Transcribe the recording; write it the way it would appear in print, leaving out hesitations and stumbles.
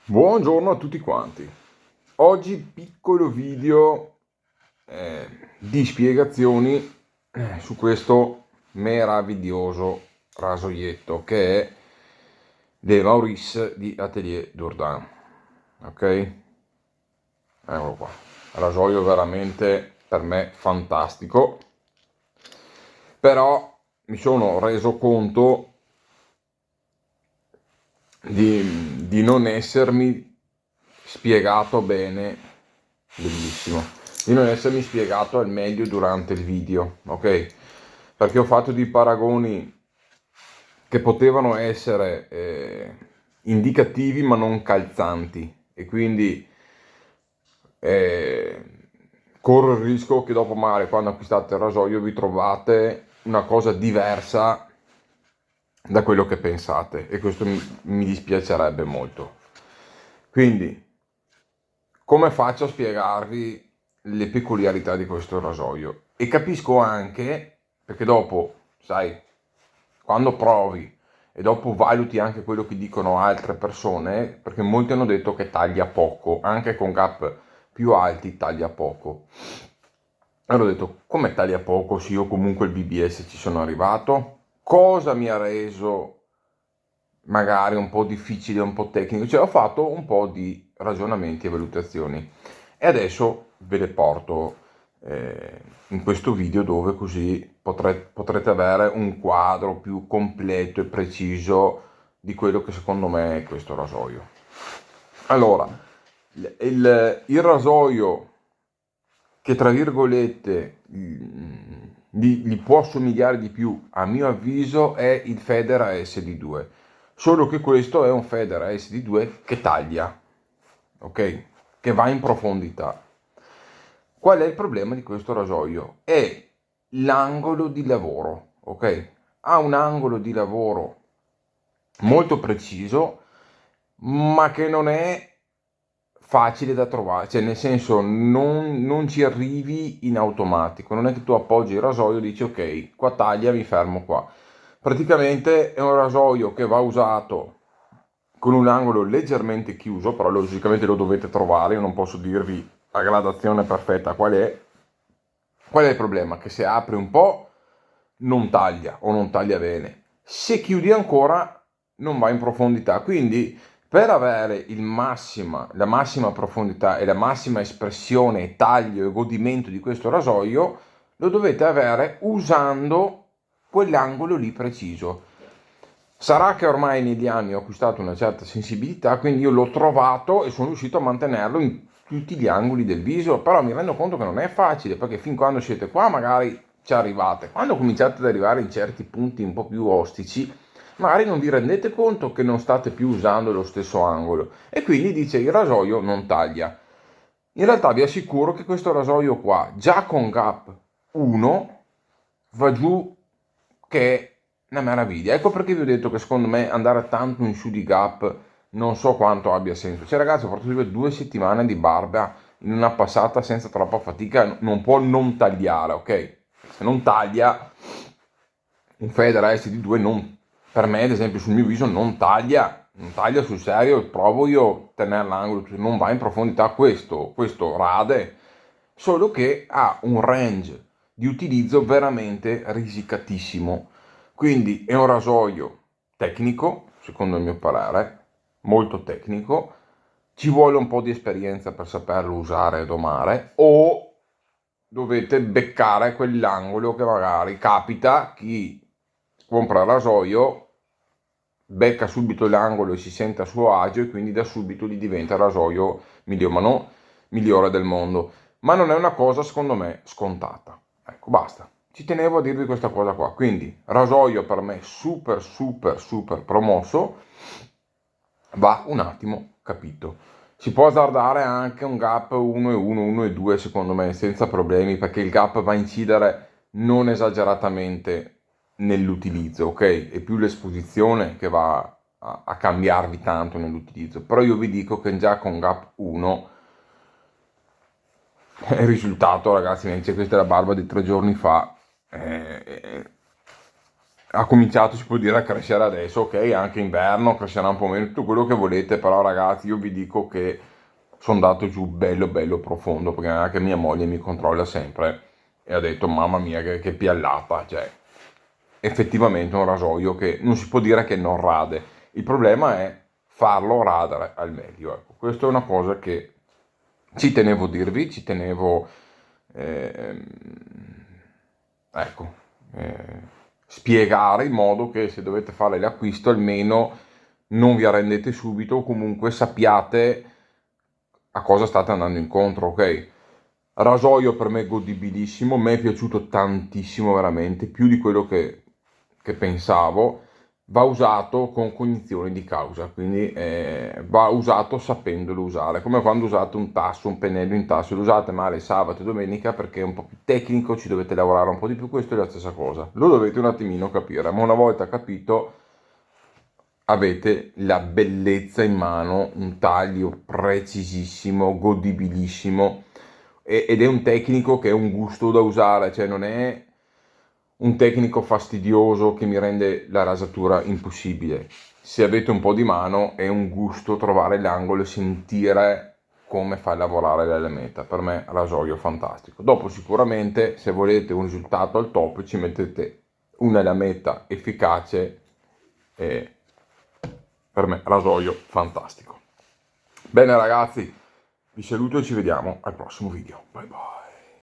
Buongiorno a tutti quanti. Oggi piccolo video di spiegazioni su questo meraviglioso rasoietto che è De Maurice di Atelier Jourdain. Ok? Eccolo qua. Rasoio veramente per me fantastico. Però mi sono reso conto di non essermi spiegato bene, bellissimo, di non essermi spiegato al meglio durante il video, ok? Perché ho fatto dei paragoni che potevano essere indicativi ma non calzanti e quindi eh, corro il rischio che dopo magari quando acquistate il rasoio vi trovate una cosa diversa da quello che pensate e questo mi dispiacerebbe molto. Quindi, come faccio a spiegarvi le peculiarità di questo rasoio? E capisco anche, perché dopo, sai, quando provi e dopo valuti anche quello che dicono altre persone, perché molti hanno detto che taglia poco, anche con gap più alti taglia poco. Allora ho detto, come taglia poco se io comunque il BBS ci sono arrivato? Cosa mi ha reso magari un po' difficile, un po' tecnico? Cioè ho fatto un po' di ragionamenti e valutazioni e adesso ve le porto in questo video dove così potrete avere un quadro più completo e preciso di quello che secondo me è questo rasoio. Allora, il rasoio che tra virgolette gli può somigliare di più, a mio avviso, è il Federa SD2. Solo che questo è un Federa SD2 che taglia, ok? Che va in profondità. Qual è il problema di questo rasoio? È l'angolo di lavoro, ok? Ha un angolo di lavoro molto preciso, ma che non è facile da trovare, cioè nel senso non ci arrivi in automatico, non è che tu appoggi il rasoio e dici ok, qua taglia, mi fermo qua. Praticamente è un rasoio che va usato con un angolo leggermente chiuso, però logicamente lo dovete trovare, io non posso dirvi la gradazione perfetta qual è. Qual è il problema? Che se apri un po' non taglia o non taglia bene, se chiudi ancora non va in profondità, quindi per avere la massima profondità e la massima espressione, taglio e godimento di questo rasoio, lo dovete avere usando quell'angolo lì preciso. Sarà che ormai negli anni ho acquistato una certa sensibilità, quindi io l'ho trovato e sono riuscito a mantenerlo in tutti gli angoli del viso, però mi rendo conto che non è facile, perché fin quando siete qua magari ci arrivate. Quando cominciate ad arrivare in certi punti un po' più ostici, magari non vi rendete conto che non state più usando lo stesso angolo e quindi dice il rasoio non taglia. In realtà vi assicuro che questo rasoio qua, già con gap 1, va giù che è una meraviglia. Ecco perché vi ho detto che secondo me andare tanto in su di gap non so quanto abbia senso. Cioè ragazzi, ho fatto 2 settimane di barba in una passata senza troppa fatica, non può non tagliare, ok? Se non taglia, un Federa SD2 non, per me ad esempio sul mio viso non taglia, non taglia sul serio, provo io a tenere l'angolo, non va in profondità questo rade, solo che ha un range di utilizzo veramente risicatissimo, quindi è un rasoio tecnico, secondo il mio parere, molto tecnico, ci vuole un po' di esperienza per saperlo usare e domare, o dovete beccare quell'angolo che magari capita, chi compra il rasoio becca subito l'angolo e si sente a suo agio e quindi da subito gli diventa il rasoio migliore del mondo. Ma non è una cosa secondo me scontata. Ecco, basta. Ci tenevo a dirvi questa cosa qua. Quindi rasoio per me super super super promosso, va un attimo capito. Si può azzardare anche un gap 1 e 1, 1 e 2 secondo me senza problemi, perché il gap va a incidere non esageratamente nell'utilizzo, ok? È più l'esposizione che va a cambiarvi tanto nell'utilizzo, però io vi dico che già con gap 1 il risultato, ragazzi, invece questa è la barba di 3 giorni fa, ha cominciato, si può dire, a crescere adesso, ok, anche inverno, crescerà un po' meno, tutto quello che volete, però ragazzi io vi dico che sono andato giù bello bello profondo, perché anche mia moglie mi controlla sempre e ha detto mamma mia che piallata, cioè effettivamente un rasoio che non si può dire che non rade, il problema è farlo radere al meglio, ecco. Questa è una cosa che ci tenevo a dirvi, ci tenevo ehm, ecco, spiegare in modo che se dovete fare l'acquisto almeno non vi arrendete subito o comunque sappiate a cosa state andando incontro, ok? Rasoio per me godibilissimo, mi è piaciuto tantissimo veramente, più di quello che pensavo. Va usato con cognizione di causa, quindi va usato sapendolo usare, come quando usate un tasso, un pennello in tasso, lo usate male sabato e domenica perché è un po' più tecnico, ci dovete lavorare un po' di più, questo è la stessa cosa, lo dovete un attimino capire, ma una volta capito avete la bellezza in mano, un taglio precisissimo, godibilissimo ed è un tecnico che è un gusto da usare, cioè non è un tecnico fastidioso che mi rende la rasatura impossibile. Se avete un po' di mano è un gusto trovare l'angolo e sentire come fa lavorare la lametta. Per me rasoio fantastico. Dopo sicuramente se volete un risultato al top ci mettete una lametta efficace e per me rasoio fantastico. Bene ragazzi, vi saluto e ci vediamo al prossimo video. Bye bye.